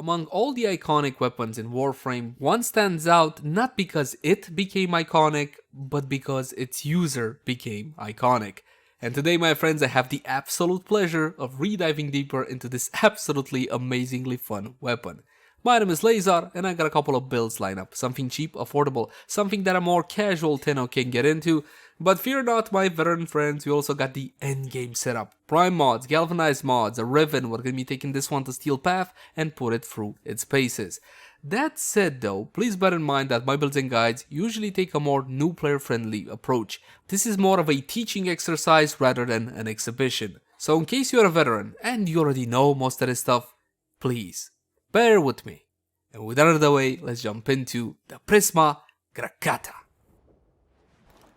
Among all the iconic weapons in Warframe, one stands out not because it became iconic, but because its user became iconic. And today, my friends, I have the absolute pleasure of rediving deeper into this absolutely amazingly fun weapon. My name is Leyzar, and I got a couple of builds lined up. Something cheap, affordable, something that a more casual Tenno can get into. But fear not, my veteran friends, we also got the endgame setup. Prime mods, galvanized mods, a Riven. We're going to be taking this one to Steel Path and put it through its paces. That said though, please bear in mind that my builds and guides usually take a more new player friendly approach. This is more of a teaching exercise rather than an exhibition. So in case you're a veteran and you already know most of this stuff, please bear with me. And with that out of the way, let's jump into the Prisma Grakata.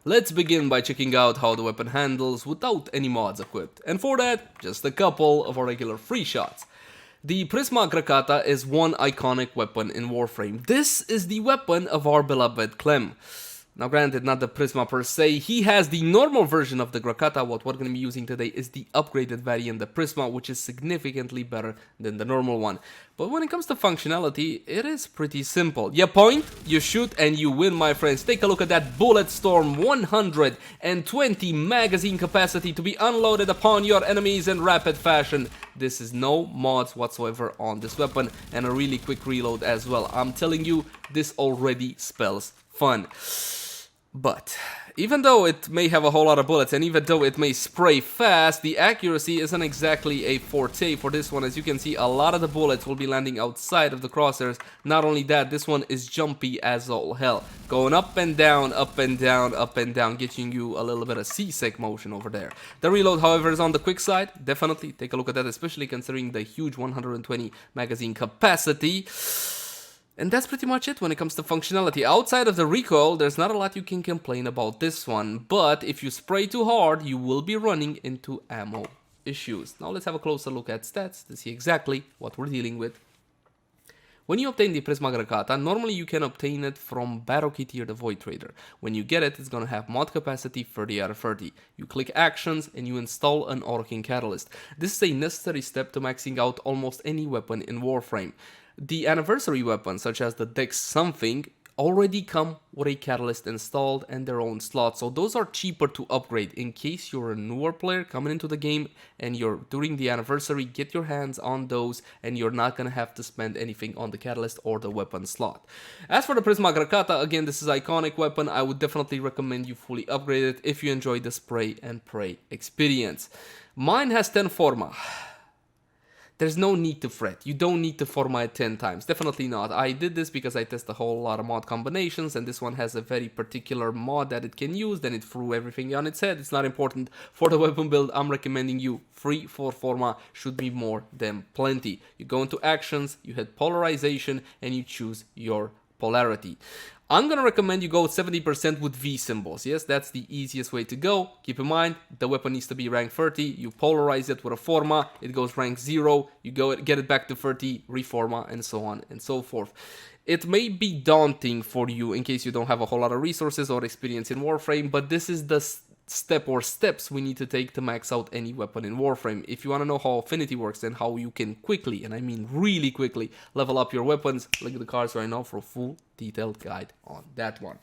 Let's begin by checking out how the weapon handles without any mods equipped, and for that, just a couple of our regular free shots. The Prisma Grakata is one iconic weapon in Warframe. This is the weapon of our beloved CLEM. Now granted, not the Prisma per se, he has the normal version of the Grakata. What we're going to be using today is the upgraded variant, the Prisma, which is significantly better than the normal one. But when it comes to functionality, it is pretty simple. You point, you shoot, and you win, my friends. Take a look at that Bullet Storm 120 magazine capacity to be unloaded upon your enemies in rapid fashion. This is no mods whatsoever on this weapon, and a really quick reload as well. I'm telling you, this already spells fun. But even though it may have a whole lot of bullets and even though it may spray fast, the accuracy isn't exactly a forte for this one. As you can see, a lot of the bullets will be landing outside of the crosshairs. Not only that, this one is jumpy as all hell. Going up and down, up and down, up and down, getting you a little bit of seasick motion over there. The reload, however, is on the quick side. Definitely take a look at that, especially considering the huge 120 magazine capacity. And that's pretty much it when it comes to functionality. Outside of the recoil, there's not a lot you can complain about this one, but if you spray too hard, you will be running into ammo issues. Now let's have a closer look at stats to see exactly what we're dealing with. When you obtain the Prisma Grakata, normally you can obtain it from Battle Kit or the Void Trader. When you get it, it's gonna have mod capacity 30 out of 30. You click actions and you install an Orking Catalyst. This is a necessary step to maxing out almost any weapon in Warframe. The anniversary weapons, such as the Dex something, already come with a catalyst installed and their own slot, so those are cheaper to upgrade. In case you're a newer player coming into the game and you're during the anniversary, get your hands on those and you're not gonna have to spend anything on the catalyst or the weapon slot. As for the Prisma Grakata, again, this is an iconic weapon. I would definitely recommend you fully upgrade it if you enjoy the spray and pray experience. Mine has 10 forma. There's no need to fret. You don't need to forma it 10 times. Definitely not. I did this because I tested a whole lot of mod combinations, and this one has a very particular mod that it can use. Then it threw everything on its head. It's not important. For the weapon build, I'm recommending you 3-4 forma should be more than plenty. You go into actions, you hit polarization, and you choose your polarity. I'm gonna recommend you go 70% with V symbols. Yes, that's the easiest way to go. Keep in mind, the weapon needs to be rank 30. You polarize it with a forma, it goes rank 0. You go get it back to 30, reforma, and so on and so forth. It may be daunting for you in case you don't have a whole lot of resources or experience in Warframe, but this is the step or steps we need to take to max out any weapon in Warframe. If you want to know how affinity works and how you can quickly, and I mean really quickly, level up your weapons, look at the cards right now for a full detailed guide on that one.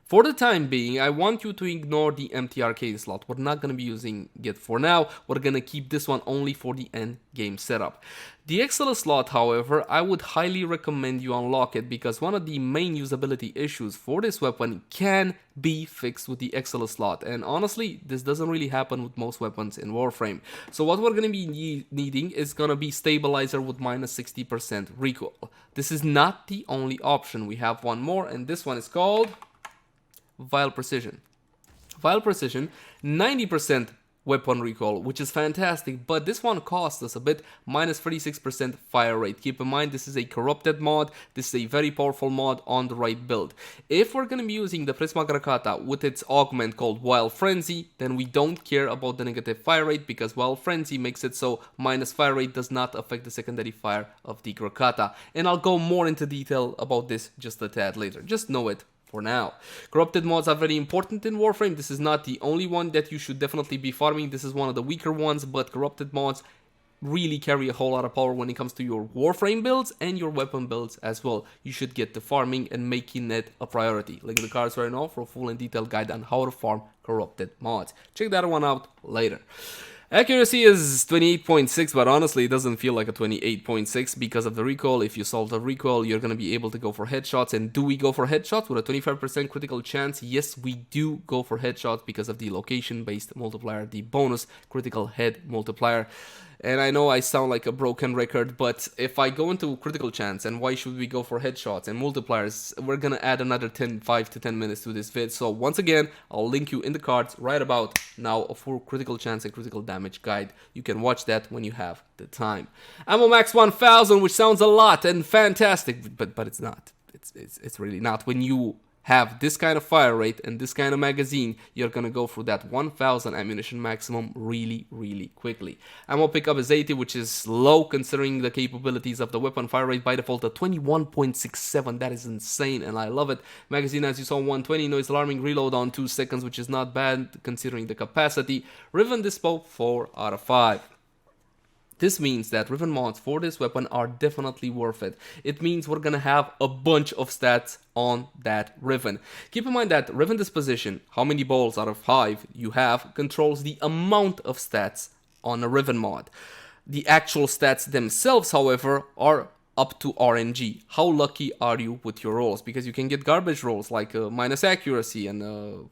For the time being, I want you to ignore the empty arcane slot. We're not going to be using it for now. We're going to keep this one only for the end game setup. The Excellent slot, however, I would highly recommend you unlock it because one of the main usability issues for this weapon can be fixed with the Excellent slot. And honestly, this doesn't really happen with most weapons in Warframe. So what we're going to be needing is going to be Stabilizer with minus 60% recoil. This is not the only option. We have one more, and this one is called Vile Precision. Vile Precision, 90% weapon recoil, which is fantastic, but this one costs us a bit, minus 36% fire rate. Keep in mind, this is a corrupted mod. This is a very powerful mod on the right build. If we're going to be using the Prisma Grakata with its augment called Wild Frenzy, then we don't care about the negative fire rate because Wild Frenzy makes it so minus fire rate does not affect the secondary fire of the Grakata. And I'll go more into detail about this just a tad later. Just know it for now. Corrupted mods are very important in Warframe. This is not the only one that you should definitely be farming. This is one of the weaker ones, but corrupted mods really carry a whole lot of power when it comes to your Warframe builds and your weapon builds as well. You should get to farming and making it a priority. Link in the cards right now for a full and detailed guide on how to farm corrupted mods. Check that one out later. Accuracy is 28.6, but honestly it doesn't feel like a 28.6 because of the recoil. If you solve the recoil, you're going to be able to go for headshots. And do we go for headshots with a 25% critical chance? Yes, we do go for headshots because of the location-based multiplier, the bonus critical head multiplier. And I know I sound like a broken record, but if I go into critical chance, and why should we go for headshots and multipliers, we're gonna add another 5 to 10 minutes to this vid. So once again, I'll link you in the cards right about now a full critical chance and critical damage guide. You can watch that when you have the time. Ammo max 1000, which sounds a lot and fantastic, but it's not. It's really not. When you have this kind of fire rate and this kind of magazine, you're gonna go through that 1000 ammunition maximum really quickly. Ammo pickup is 80, which is low considering the capabilities of the weapon. Fire rate by default at 21.67, that is insane and I love it. Magazine, as you saw, 120, noise alarming reload on 2 seconds, which is not bad considering the capacity. Riven Dispo, 4 out of 5. This means that Riven mods for this weapon are definitely worth it. It means we're gonna have a bunch of stats on that Riven. Keep in mind that Riven disposition, how many balls out of 5 you have, controls the amount of stats on a Riven mod. The actual stats themselves, however, are up to RNG. How lucky are you with your rolls? Because you can get garbage rolls like minus accuracy and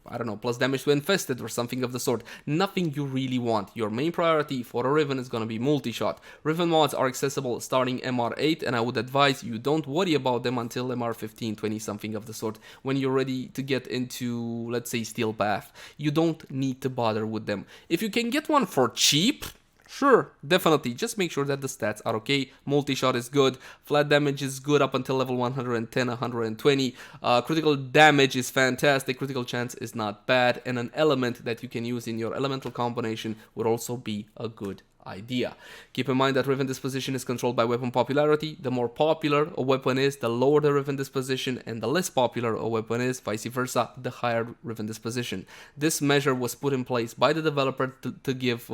I don't know, plus damage to infested or something of the sort. Nothing you really want. Your main priority for a Riven is gonna be multi-shot. Riven mods are accessible starting MR8, and I would advise you don't worry about them until MR15, 20, something of the sort. When you're ready to get into, let's say, Steel Bath, you don't need to bother with them. If you can get one for cheap, sure, definitely. Just make sure that the stats are okay. Multi-shot is good. Flat damage is good up until level 110, 120. Critical damage is fantastic. Critical chance is not bad. And an element that you can use in your elemental combination would also be a good idea. Keep in mind that Riven disposition is controlled by weapon popularity. The more popular a weapon is, the lower the Riven disposition, and the less popular a weapon is, vice versa, the higher Riven disposition. This measure was put in place by the developer to give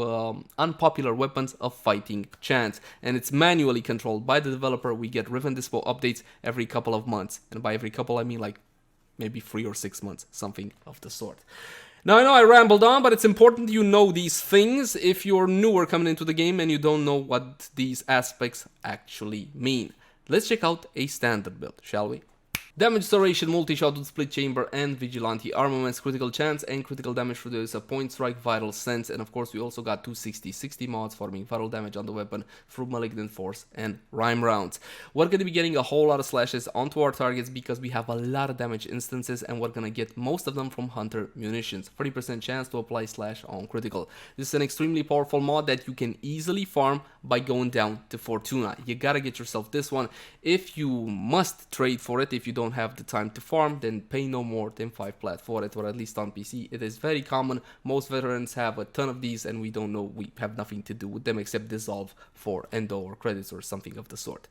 unpopular weapons a fighting chance, and it's manually controlled by the developer. We get Riven dispo updates every couple of months, and by every couple I mean like maybe 3 or 6 months, something of the sort. Now, I know I rambled on, but it's important you know these things if you're newer coming into the game and you don't know what these aspects actually mean. Let's check out a standard build, shall we? Damage duration, multi-shot with split chamber and vigilante armaments, critical chance and critical damage through the use of point strike, vital sense, and of course we also got 260 mods farming vital damage on the weapon through malignant force and rhyme rounds. We're going to be getting a whole lot of slashes onto our targets because we have a lot of damage instances, and we're going to get most of them from hunter munitions. 30% chance to apply slash on critical. This is an extremely powerful mod that you can easily farm by going down to Fortuna. You gotta get yourself this one. If you must trade for it, if you don't have the time to farm, then pay no more than 5 plat for it, or at least on PC. It is very common. Most veterans have a ton of these, and we don't know, we have nothing to do with them except dissolve for endo or credits or something of the sort.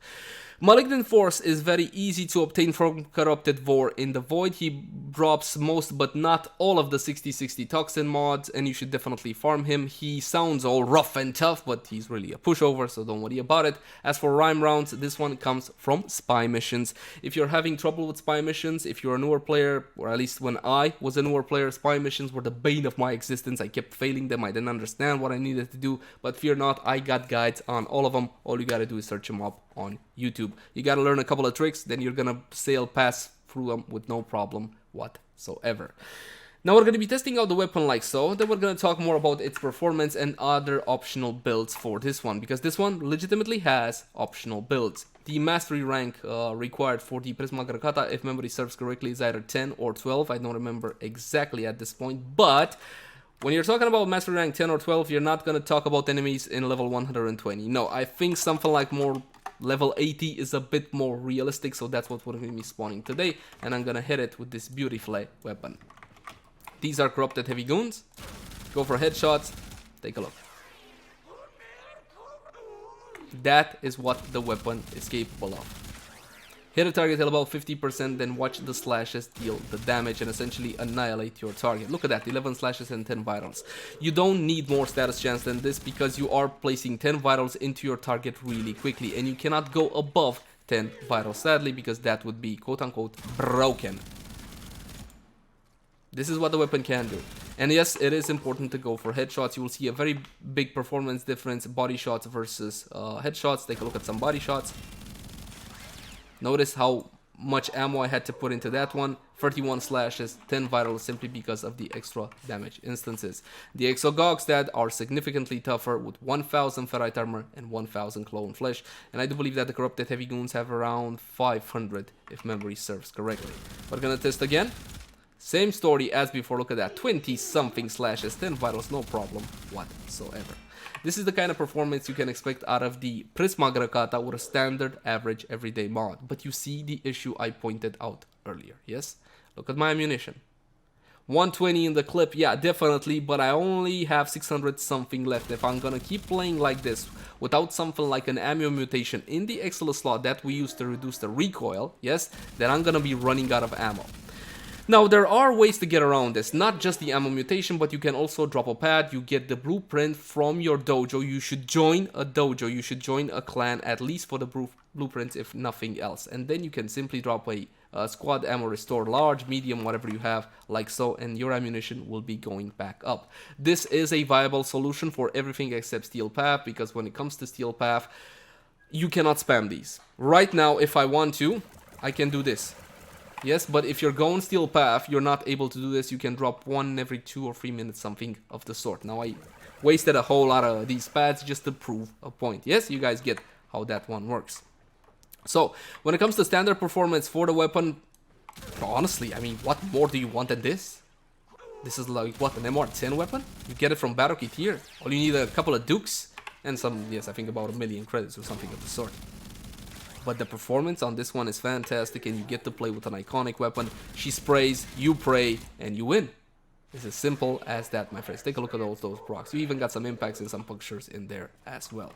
Malignant Force is very easy to obtain from Corrupted Vor in the Void. He drops most but not all of the 60/60 Toxin mods, and you should definitely farm him. He sounds all rough and tough, but he's really a pushover, so don't worry about it. As for rhyme rounds, this one comes from spy missions. If you're having trouble with spy missions, if you're a newer player, or at least when I was a newer player, spy missions were the bane of my existence. I kept failing them. I didn't understand what I needed to do, but fear not, I got guides on all of them. All you gotta do is search them up on YouTube. You gotta learn a couple of tricks, then you're gonna sail past through them with no problem whatsoever. Now we're going to be testing out the weapon like so, then we're going to talk more about its performance and other optional builds for this one, because this one legitimately has optional builds. The mastery rank required for the Prisma Grakata, if memory serves correctly, is either 10 or 12, I don't remember exactly at this point, but when you're talking about mastery rank 10 or 12, you're not going to talk about enemies in level 120. No, I think something like more level 80 is a bit more realistic, so that's what we're going to be spawning today, and I'm going to hit it with this beautiful weapon. These are corrupted heavy goons. Go for headshots. Take a look. That is what the weapon is capable of. Hit a target at about 50%, then watch the slashes deal the damage and essentially annihilate your target. Look at that, 11 slashes and 10 vitals. You don't need more status chance than this because you are placing 10 vitals into your target really quickly, and you cannot go above 10 vitals, sadly, because that would be quote-unquote broken. This is what the weapon can do. And yes, it is important to go for headshots. You will see a very big performance difference, body shots versus headshots. Take a look at some body shots. Notice how much ammo I had to put into that one. 31 slashes, 10 vitals, simply because of the extra damage instances. The exogogs that are significantly tougher with 1000 ferrite armor and 1000 clone flesh. And I do believe that the corrupted heavy goons have around 500 if memory serves correctly. We're gonna test again. Same story as before. Look at that, 20 something slashes, 10 vitals, no problem whatsoever. This is the kind of performance you can expect out of the Prisma Grakata with a standard average everyday mod. But you see the issue I pointed out earlier, yes? Look at my ammunition. 120 in the clip, yeah, definitely, but I only have 600 something left. If I'm gonna keep playing like this without something like an ammo mutation in the XL slot that we use to reduce the recoil, yes, then I'm gonna be running out of ammo. Now, there are ways to get around this, not just the ammo mutation, but you can also drop a pad. You get the blueprint from your dojo. You should join a dojo, you should join a clan, at least for the blueprints, if nothing else. And then you can simply drop a squad ammo restore, large, medium, whatever you have, like so, and your ammunition will be going back up. This is a viable solution for everything except steel path, because when it comes to steel path, you cannot spam these. Right now, if I want to, I can do this. Yes, but if you're going steel path, you're not able to do this. You can drop one every 2 or 3 minutes, something of the sort. Now, I wasted a whole lot of these pads just to prove a point. Yes, you guys get how that one works. So, when it comes to standard performance for the weapon, honestly, I mean, what more do you want than this? This is like, what, an MR10 weapon? You get it from Battle Kit here. All you need a couple of dukes and some, yes, I think about 1,000,000 credits or something of the sort. But the performance on this one is fantastic, and you get to play with an iconic weapon. She sprays, you pray, and you win. It's as simple as that, my friends. Take a look at all those procs. You even got some impacts and some punctures in there as well.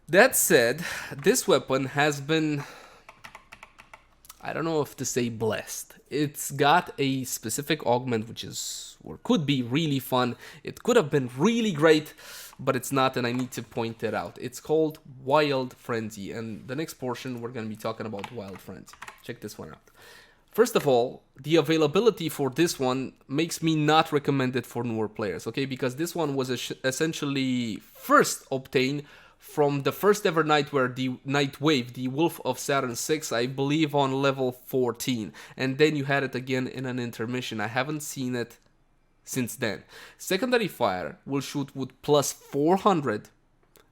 That said, this weapon has been, I don't know if to say blessed. It's got a specific augment which is, or could be, really fun. It could have been really great, but it's not, and I need to point it out. It's called Wild Frenzy, and the next portion we're going to be talking about Wild Frenzy. Check this one out. First of all, the availability for this one makes me not recommend it for newer players, okay? Because this one was essentially first obtained from the first ever Nightwave, the Wolf of Saturn 6, I believe on level 14. And then you had it again in an intermission. I haven't seen it since then. Secondary fire will shoot with plus 400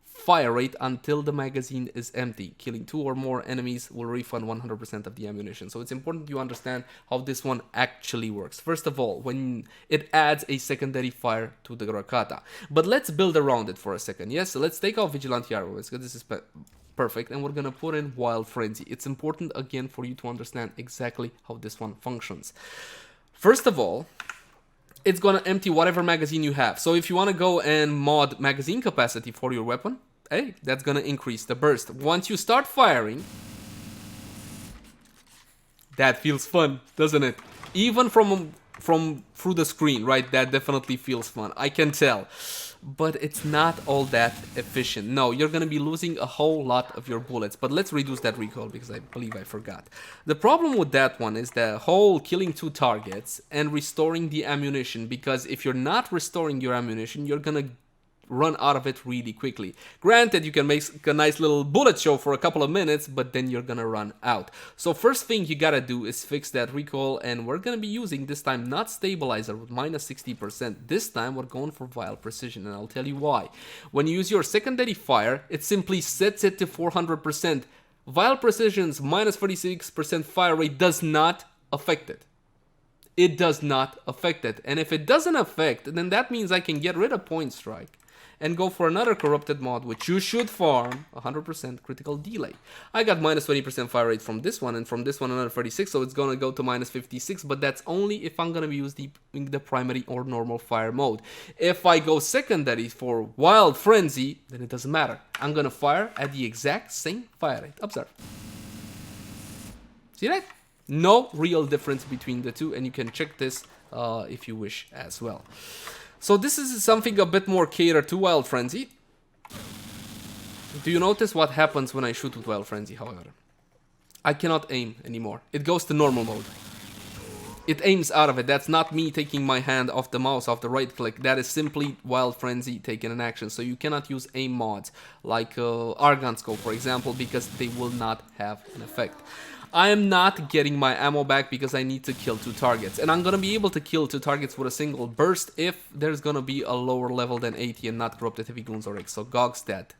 fire rate until the magazine is empty. Killing 2 or more enemies will refund 100% of the ammunition. So it's important you understand how this one actually works. First of all, when it adds a secondary fire to the Grakata. But let's build around it for a second. Yes, so let's take out Vigilante Arrows, because this is perfect, and we're gonna put in Wild Frenzy. It's important again for you to understand exactly how this one functions. First of all, it's gonna empty whatever magazine you have. So if you wanna go and mod magazine capacity for your weapon, hey, that's gonna increase the burst. Once you start firing, that feels fun, doesn't it? Even from through the screen, right? That definitely feels fun. I can tell. But it's not all that efficient. No, you're gonna be losing a whole lot of your bullets. But let's reduce that recoil, because I believe I forgot. The problem with that one is the whole killing 2 targets and restoring the ammunition, because if you're not restoring your ammunition, you're gonna run out of it really quickly. Granted, you can make a nice little bullet show for a couple of minutes, but then you're gonna run out. So first thing you gotta do is fix that recoil, and we're gonna be using this time not stabilizer with minus 60%. This time we're going for Wild Precision, and I'll tell you why. When you use your secondary fire, it simply sets it to 400%. Wild Precision's minus 46% fire rate does not affect it. It does not affect it. And if it doesn't affect, then that means I can get rid of Point Strike and go for another corrupted mod, which you should farm 100% critical delay. I got minus 20% fire rate from this one, and from this one another 36, so it's gonna go to minus 56, but that's only if I'm gonna be using the primary or normal fire mode. If I go secondary for Wild Frenzy, then it doesn't matter. I'm gonna fire at the exact same fire rate. Observe. See that? No real difference between the two, and you can check this if you wish as well. So this is something a bit more catered to Wild Frenzy. Do you notice what happens when I shoot with Wild Frenzy, however? I cannot aim anymore. It goes to normal mode. It aims out of it. That's not me taking my hand off the mouse, off the right click. That is simply Wild Frenzy taking an action. So you cannot use aim mods like Argon Scope, for example, because they will not have an effect. I am not getting my ammo back because I need to kill 2 targets. And I'm going to be able to kill 2 targets with a single burst if there's going to be a lower level than 80 and not Corrupted Heavy Goons or Exogogs dead.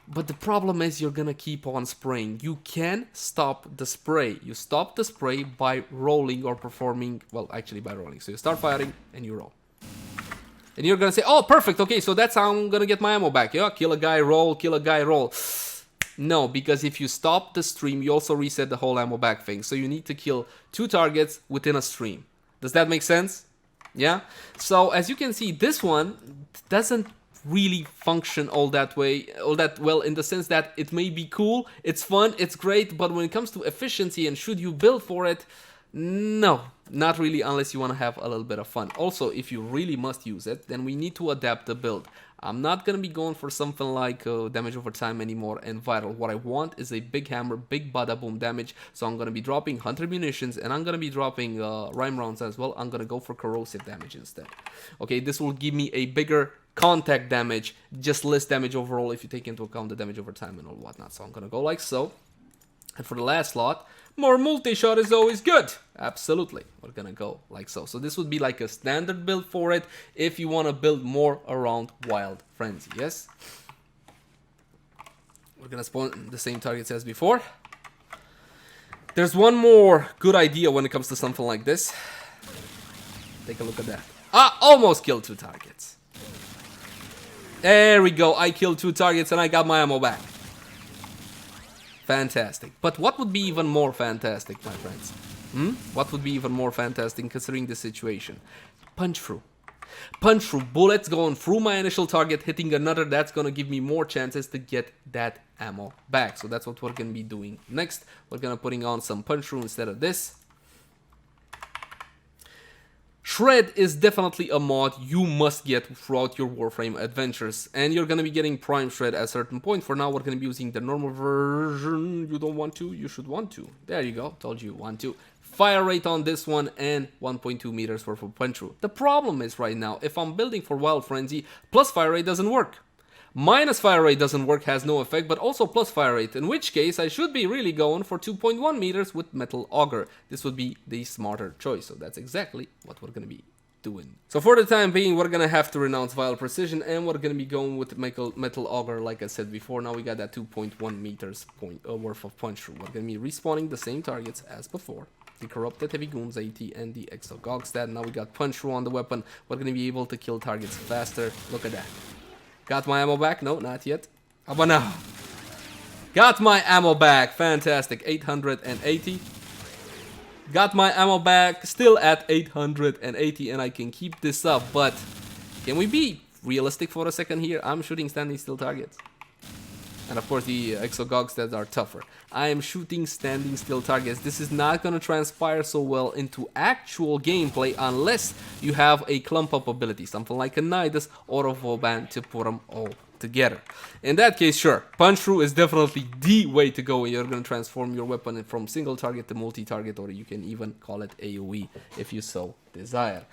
But the problem is you're gonna keep on spraying. You can stop the spray. You stop the spray by rolling or performing, well, actually by rolling. So you start firing and you roll. And you're gonna say, oh, perfect, okay, so that's how I'm gonna get my ammo back. Yeah, kill a guy, roll, kill a guy, roll. No, because if you stop the stream, you also reset the whole ammo back thing. So you need to kill 2 targets within a stream. Does that make sense? Yeah? So as you can see, this one doesn't really function all that well, in the sense that it may be cool, it's fun, it's great, but when it comes to efficiency and should you build for it, no, not really, unless you want to have a little bit of fun. Also, if you really must use it, then we need to adapt the build. I'm not gonna be going for something like damage over time anymore and vital. What I want is a big hammer, big bada boom damage. So I'm gonna be dropping hunter munitions and I'm gonna be dropping rhyme rounds as well. I'm gonna go for corrosive damage instead. Okay, this will give me a bigger contact damage, just less damage overall if you take into account the damage over time and all whatnot. So I'm gonna go like so. And for the last slot, more multi-shot is always good. Absolutely, we're gonna go like so. So this would be like a standard build for it if you want to build more around Wild Frenzy, yes? We're gonna spawn the same targets as before. There's one more good idea when it comes to something like this. Take a look at that. Ah, almost killed 2 targets. There we go, I killed 2 targets and I got my ammo back. Fantastic. But what would be even more fantastic, my friends? What would be even more fantastic considering the situation? Punch through. Punch through. Bullets going through my initial target, hitting another. That's going to give me more chances to get that ammo back. So that's what we're going to be doing next. We're going to putting on some punch through instead of this. Shred is definitely a mod you must get throughout your Warframe adventures, and you're gonna be getting Prime Shred at a certain point. For now, we're gonna be using the normal version. You don't want to, you should want to. There you go, told you want to. Fire rate on this one and 1.2 meters worth of punch through. The problem is right now, if I'm building for Wild Frenzy, plus fire rate doesn't work. Minus fire rate doesn't work, has no effect, but also plus fire rate, in which case I should be really going for 2.1 meters with Metal Auger. This would be the smarter choice, so that's exactly what we're going to be doing. So for the time being, we're going to have to renounce Vile Precision, and we're going to be going with Metal Auger, like I said before. Now we got that 2.1 meters worth of punch through. We're going to be respawning the same targets as before. The Corrupted Heavy Goons 80 and the Exogogstat. Now we got punch through on the weapon. We're going to be able to kill targets faster. Look at that. Got my ammo back? No, not yet. How about now? Got my ammo back. Fantastic. 880. Got my ammo back. Still at 880, and I can keep this up. But can we be realistic for a second here? I'm shooting standing still targets. And of course the Exogogs that are tougher. I am shooting standing still targets. This is not going to transpire so well into actual gameplay unless you have a clump up ability, something like a Nidus or a Vauban to put them all together. In that case, sure, punch through is definitely the way to go. You're going to transform your weapon from single target to multi-target, or you can even call it AoE if you so desire.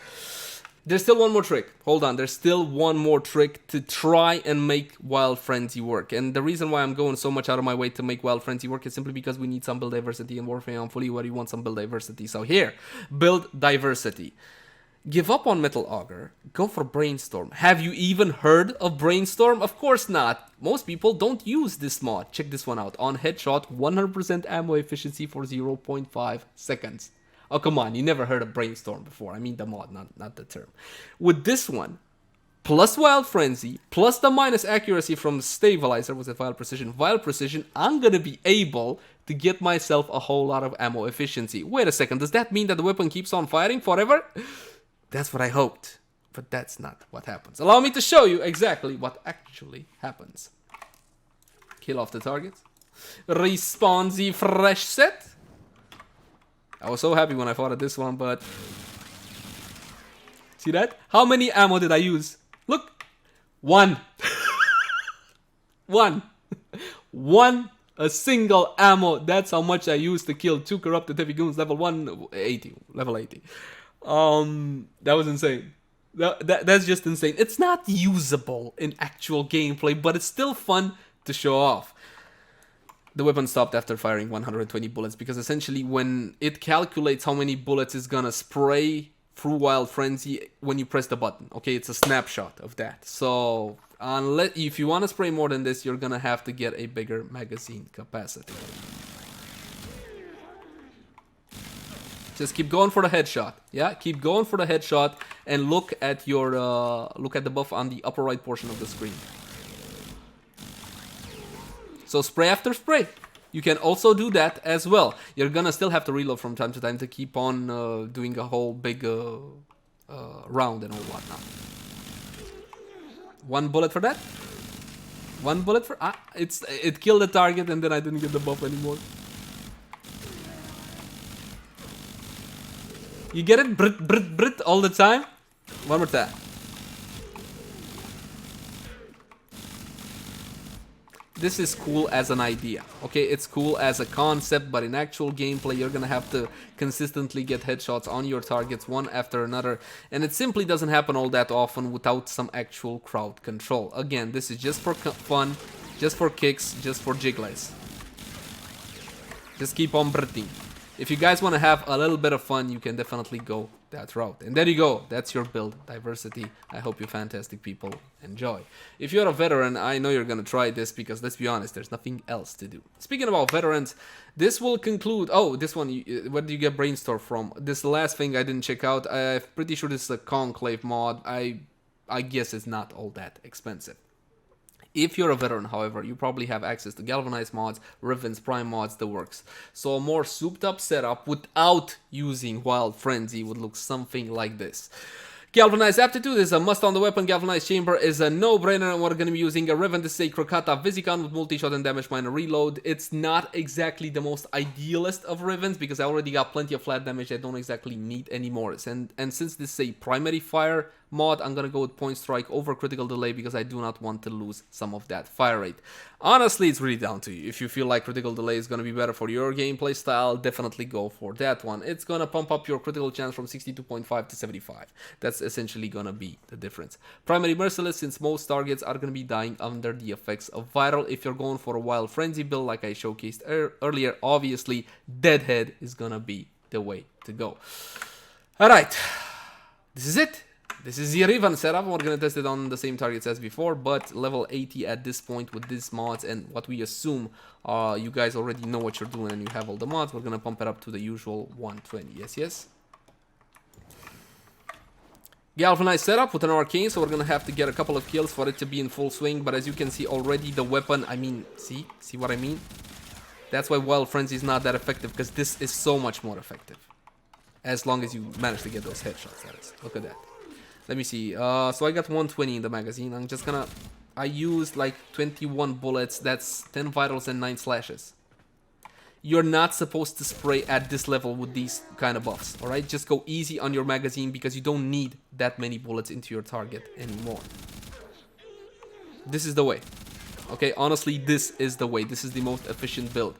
There's still one more trick. Hold on, there's still one more trick to try and make Wild Frenzy work. And the reason why I'm going so much out of my way to make Wild Frenzy work is simply because we need some build diversity in Warframe. I'm fully aware you want some build diversity. So here, build diversity. Give up on Metal Auger. Go for Brainstorm. Have you even heard of Brainstorm? Of course not. Most people don't use this mod. Check this one out. On headshot, 100% ammo efficiency for 0.5 seconds. Oh, come on, you never heard of Brainstorm before. I mean the mod, not the term. With this one, plus Wild Frenzy, plus the minus accuracy from Stabilizer, was it Vile Precision? Vile Precision, I'm gonna be able to get myself a whole lot of ammo efficiency. Wait a second, does that mean that the weapon keeps on firing forever? That's what I hoped, but that's not what happens. Allow me to show you exactly what actually happens. Kill off the targets. Respawn the fresh set. I was so happy when I fought at this one, but... See that? How many ammo did I use? Look! 1. 1. 1. A single ammo. That's how much I used to kill 2 corrupted heavy goons level 180. Level 80. That was insane. That's just insane. It's not usable in actual gameplay, but it's still fun to show off. The weapon stopped after firing 120 bullets because essentially when it calculates how many bullets it's gonna spray through Wild Frenzy when you press the button. Okay, it's a snapshot of that. So unless if you want to spray more than this, you're gonna have to get a bigger magazine capacity. Just keep going for the headshot. Yeah, keep going for the headshot and look at your look at the buff on the upper right portion of the screen. So spray after spray. You can also do that as well. You're gonna still have to reload from time to time to keep on doing a whole big round and all whatnot. 1 bullet for that. 1 bullet for it killed the target and then I didn't get the buff anymore. You get it? Brit, brit, brit all the time? One more time. This is cool as an idea, okay? It's cool as a concept, but in actual gameplay, you're gonna have to consistently get headshots on your targets one after another, and it simply doesn't happen all that often without some actual crowd control. Again, this is just for fun, just for kicks, just for jiggles. Just keep on britting. If you guys want to have a little bit of fun, you can definitely go that route. And there you go. That's your build diversity. I hope you fantastic people enjoy. If you're a veteran, I know you're going to try this because, let's be honest, there's nothing else to do. Speaking about veterans, this will conclude... Oh, this one, where do you get Brainstorm from? This last thing I didn't check out. I'm pretty sure this is a Conclave mod. I guess it's not all that expensive. If you're a veteran, however, you probably have access to Galvanize mods, Riven's Prime mods, the works. So a more souped up setup without using Wild Frenzy would look something like this. Galvanized Aptitude is a must on the weapon. Galvanized Chamber is a no-brainer, and we're going to be using a Riven. This is a Grakata Visicon with multi-shot and damage minor reload. It's not exactly the most idealist of Rivens because I already got plenty of flat damage I don't exactly need anymore. And since this is a primary fire mod, I'm going to go with Point Strike over Critical Delay because I do not want to lose some of that fire rate. Honestly, it's really down to you. If you feel like Critical Delay is going to be better for your gameplay style, definitely go for that one. It's going to pump up your critical chance from 62.5 to 75. That's essentially going to be the difference. Primary Merciless, since most targets are going to be dying under the effects of Viral. If you're going for a Wild Frenzy build like I showcased earlier, obviously Deadhead is going to be the way to go. Alright, this is it. This is the Riven setup. We're going to test it on the same targets as before, but level 80 at this point with these mods and what we assume you guys already know what you're doing and you have all the mods. We're going to pump it up to the usual 120. Yes, yes. Galvanized setup with an Arcane, so we're going to have to get a couple of kills for it to be in full swing, but as you can see already, the weapon, I mean, see what I mean? That's why Wild Frenzy is not that effective, because this is so much more effective. As long as you manage to get those headshots, that is. Look at that. Let me see, so I got 120 in the magazine. I'm just gonna... I used like 21 bullets, that's 10 vitals and 9 slashes. You're not supposed to spray at this level with these kind of buffs, alright? Just go easy on your magazine because you don't need that many bullets into your target anymore. This is the way. Okay, honestly, this is the way. This is the most efficient build.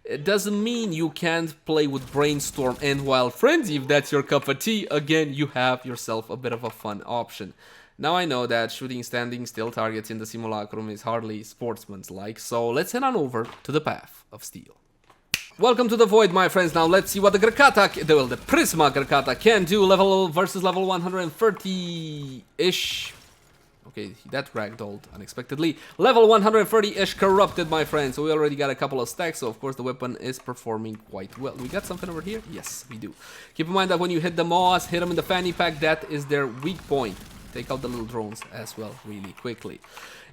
It doesn't mean you can't play with Brainstorm and Wild Frenzy if that's your cup of tea. Again, you have yourself a bit of a fun option. Now I know that shooting standing still targets in the simulacrum is hardly sportsman's-like, so let's head on over to the Path of Steel. Welcome to the Void, my friends. Now let's see what the Grakata, the Prisma Grakata can do. Level versus level 130-ish. Okay, that ragdolled unexpectedly. Level 130-ish corrupted, my friends. So we already got a couple of stacks, so of course the weapon is performing quite well. We got something over here? Yes, we do. Keep in mind that when you hit the Moss, hit them in the fanny pack, that is their weak point. Take out the little drones as well really quickly.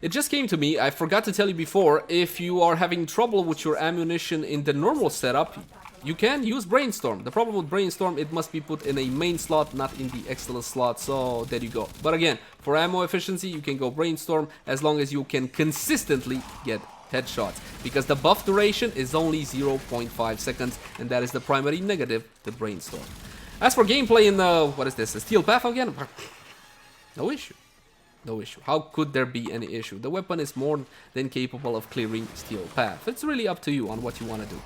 It just came to me, I forgot to tell you before, if you are having trouble with your ammunition in the normal setup, you can use Brainstorm. The problem with Brainstorm, it must be put in a main slot, not in the Excellence slot, so there you go. But again, for ammo efficiency, you can go Brainstorm as long as you can consistently get headshots, because the buff duration is only 0.5 seconds, and that is the primary negative to brainstorm. As for gameplay in the, what is this, a steel path again? No issue. No issue. How could there be any issue? The weapon is more than capable of clearing steel path. It's really up to you on what you want to do.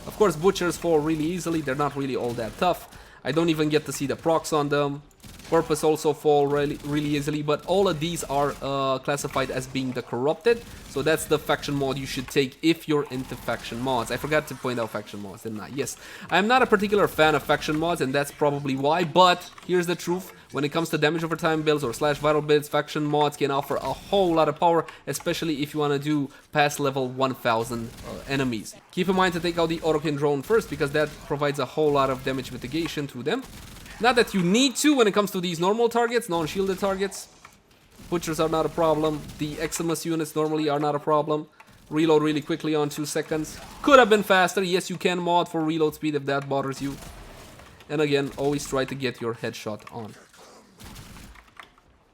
Of course, butchers fall really easily. They're not really all that tough. I don't even get to see the procs on them. Purpose also fall really easily, but all of these are classified as being the corrupted, so that's the faction mod you should take if you're into faction mods. I forgot to point out faction mods, didn't I? Yes, I'm not a particular fan of faction mods, and that's probably why, but here's the truth. When it comes to damage over time builds or slash vital builds, faction mods can offer a whole lot of power, especially if you want to do past level 1000 enemies. Keep in mind to take out the Autokin drone first, because that provides a whole lot of damage mitigation to them. Not that you need to when it comes to these normal targets, non-shielded targets. Butchers are not a problem. The Eximus units normally are not a problem. Reload really quickly on 2 seconds. Could have been faster. Yes, you can mod for reload speed if that bothers you. And again, always try to get your headshot on.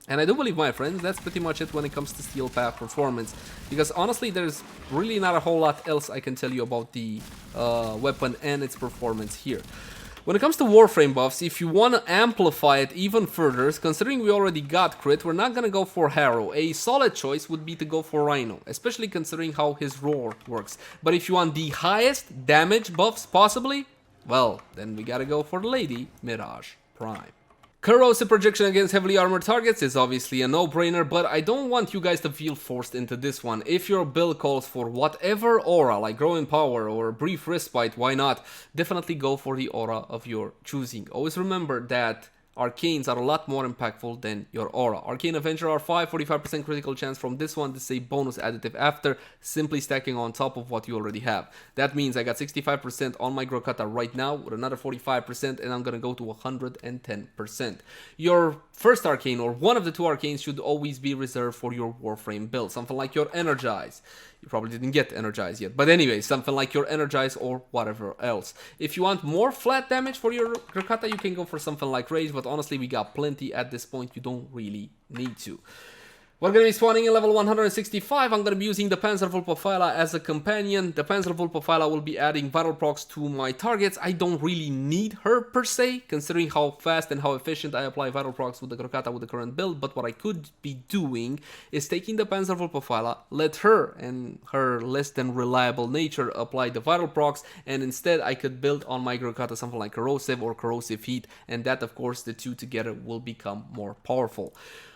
And I do believe, my friends, that's pretty much it when it comes to steel path performance. Because honestly, there's really not a whole lot else I can tell you about the weapon and its performance here. When it comes to Warframe buffs, if you want to amplify it even further, considering we already got crit, we're not going to go for Harrow. A solid choice would be to go for Rhino, especially considering how his roar works. But if you want the highest damage buffs possibly, well, then we gotta go for Lady Mirage Prime. Corrosive projection against heavily armored targets is obviously a no-brainer, but I don't want you guys to feel forced into this one. If your build calls for whatever aura, like growing power or brief respite, why not? Definitely go for the aura of your choosing. Always remember that Arcanes are a lot more impactful than your aura. Arcane Avenger R5, 45% critical chance from this one. This is a bonus additive after simply stacking on top of what you already have. That means I got 65% on my Grakata right now with another 45%, and I'm gonna go to 110%. Your first Arcane or one of the two Arcanes should always be reserved for your Warframe build. Something like your Energize. You probably didn't get Energize yet. But anyway, something like your Energize or whatever else. If you want more flat damage for your Grakata, you can go for something like Rage, but honestly, we got plenty at this point. You don't really need to. We're going to be spawning in level 165. I'm going to be using the Panzerwulpefeiler as a companion. The Panzerwulpefeiler will be adding vital procs to my targets. I don't really need her per se, considering how fast and how efficient I apply vital procs with the Grakata with the current build. But what I could be doing is taking the Panzerwulpefeiler, let her and her less than reliable nature apply the vital procs, and instead I could build on my Grakata something like Corrosive or Corrosive Heat, and that, of course, the two together will become more powerful.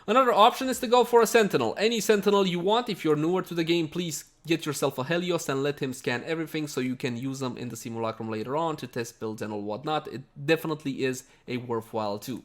Another option is to go for a Sentinel. Any Sentinel you want. If you're newer to the game, please get yourself a Helios and let him scan everything so you can use them in the Simulacrum later on to test builds and all whatnot. It definitely is a worthwhile tool.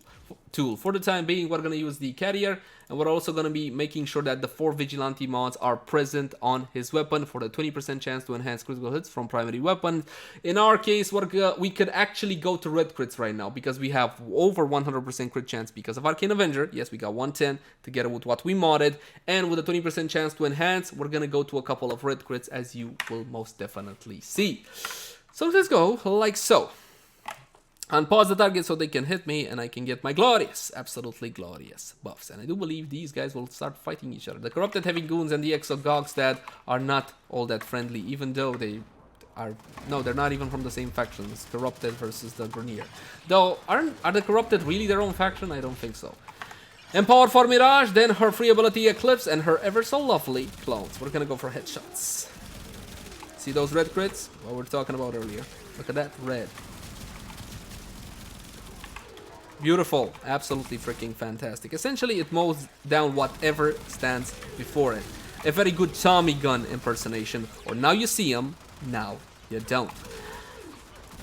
For the time being, we're going to use the Carrier, and we're also going to be making sure that the 4 Vigilante mods are present on his weapon for the 20% chance to enhance critical hits from primary weapons. In our case, we could actually go to red crits right now because we have over 100% crit chance because of Arcane Avenger. Yes, we got 110 together with what we modded, and with a 20% chance to enhance, we're going to go to a couple of red crits, as you will most definitely see. So let's go like so. Unpause the target so they can hit me and I can get my glorious, absolutely glorious buffs. And I do believe these guys will start fighting each other. The Corrupted Heavy Goons and the Exogogs that are not all that friendly, even though they are... No, they're not even from the same faction. It's Corrupted versus the Grenier. Though, are the Corrupted really their own faction? I don't think so. Empowered for Mirage, then her free ability Eclipse and her ever so lovely clones. We're gonna go for headshots. See those red crits? What we were talking about earlier. Look at that, red. Beautiful, absolutely freaking fantastic. Essentially, it mows down whatever stands before it. A very good Tommy gun impersonation, or now you see him, now you don't.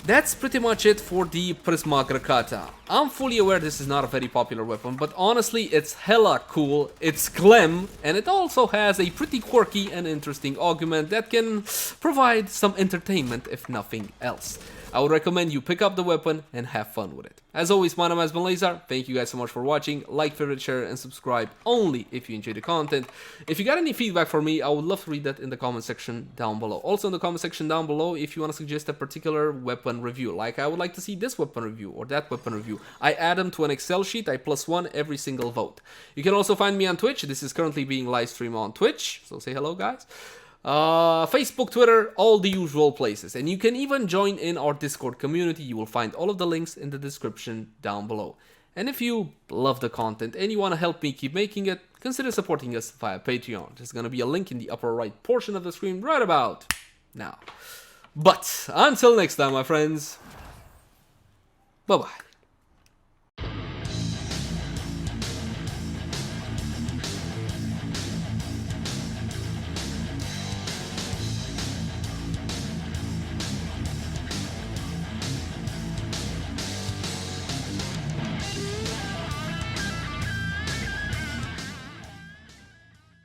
That's pretty much it for the Prisma Grakata. I'm fully aware this is not a very popular weapon, but honestly, it's hella cool, it's CLEM, and it also has a pretty quirky and interesting augment that can provide some entertainment, if nothing else. I would recommend you pick up the weapon and have fun with it. As always, my name has been Leyzar. Thank you guys so much for watching. Like, favorite, share, and subscribe only if you enjoy the content. If you got any feedback for me, I would love to read that in the comment section down below. Also in the comment section down below, if you want to suggest a particular weapon review, like I would like to see this weapon review or that weapon review, I add them to an Excel sheet. I +1 every single vote. You can also find me on Twitch. This is currently being live streamed on Twitch, so say hello, guys. Facebook, Twitter, all the usual places. And you can even join in our Discord community. You will find all of the links in the description down below. And if you love the content and you want to help me keep making it, consider supporting us via Patreon. There's going to be a link in the upper right portion of the screen right about now. But until next time, my friends, bye-bye.